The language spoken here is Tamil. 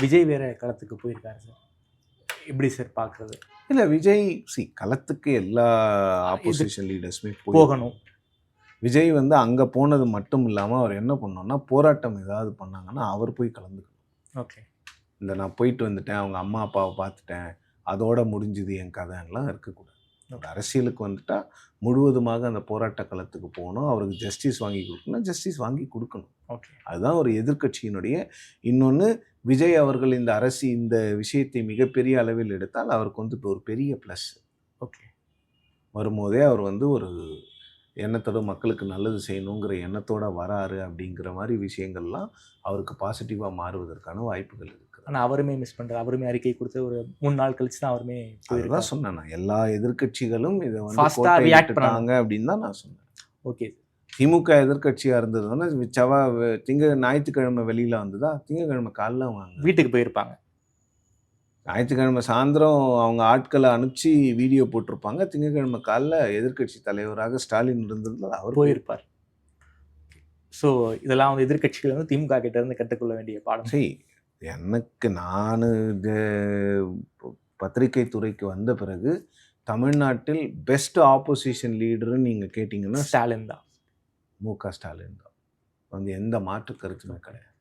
விஜய் வேற களத்துக்கு போயிருக்காரு சார். எப்படி சார் பார்க்குறது? இல்லை விஜய் களத்துக்கு எல்லா ஆப்போசிஷன் லீடர்ஸுமே போகணும். விஜய் வந்து அங்கே போனது மட்டும் இல்லாமல் அவர் என்ன பண்ணோன்னா போராட்டம் ஏதாவது பண்ணாங்கன்னா அவர் போய் கலந்துக்கணும். ஓகே. இந்த நான் போயிட்டு வந்துட்டேன், அவங்க அம்மா அப்பாவை பார்த்துட்டேன், அதோட முடிஞ்சுது என் கதைலாம் இருக்கக்கூடாது. அரசியலுக்கு வந்துட்டால் முழுவதுமாக அந்த போராட்ட களத்துக்கு போகணும். அவருக்கு ஜஸ்டிஸ் வாங்கி கொடுக்கணும், ஜஸ்டிஸ் வாங்கி கொடுக்கணும். ஓகே. அதுதான் ஒரு எதிர்க்கட்சியினுடைய. இன்னொன்று, விஜய் அவர்கள் இந்த விஷயத்தை மிகப்பெரிய அளவில் எடுத்தால் அவருக்கு வந்து ஒரு பெரிய ப்ளஸ். ஓகே. வரும்போதே அவர் வந்து ஒரு எண்ணத்தோட மக்களுக்கு நல்லது செய்யணுங்கிற எண்ணத்தோட வராரு அப்படிங்கிற மாதிரி விஷயங்கள்லாம் அவருக்கு பாசிட்டிவாக மாறுவதற்கான வாய்ப்புகள் இருக்குது. ஆனால் அவருமே மிஸ் பண்ணுறாரு. அவருமே அறிக்கை கொடுத்து ஒரு 3 நாள் கழிச்சு தான் அவருமே அதுதான் சொன்னேன். நான் எல்லா எதிர்க்கட்சிகளும் இதை ஃபாஸ்ட்டாக ரியாக்ட் பண்ணாங்க அப்படின்னு தான் நான் சொன்னேன். ஓகே. திமுக எதிர்க்கட்சியாக இருந்ததுன்னா ஞாயிற்றுக்கிழமை வெளியில் வந்ததா, திங்கக்கிழமை காலைல அவங்க வீட்டுக்கு போயிருப்பாங்க. ஞாயிற்றுக்கிழமை சாயந்தரம் அவங்க ஆட்களை அனுப்பிச்சு வீடியோ போட்டிருப்பாங்க. திங்கக்கிழமை காலைல எதிர்க்கட்சி தலைவராக ஸ்டாலின் இருந்ததில் அவர் போயிருப்பார். ஸோ இதெல்லாம் வந்து எதிர்க்கட்சிகள் வந்து திமுக கிட்ட இருந்து கற்றுக்கொள்ள வேண்டிய பாடம். எனக்கு நான் பத்திரிகை துறைக்கு வந்த பிறகு தமிழ்நாட்டில் பெஸ்ட் ஆப்போசிஷன் லீடர்னு நீங்கள் கேட்டிங்கன்னா ஸ்டாலின் தான். மு.க. ஸ்டாலின் தான். வந்து எந்த மாற்று கருத்துமே கிடையாது.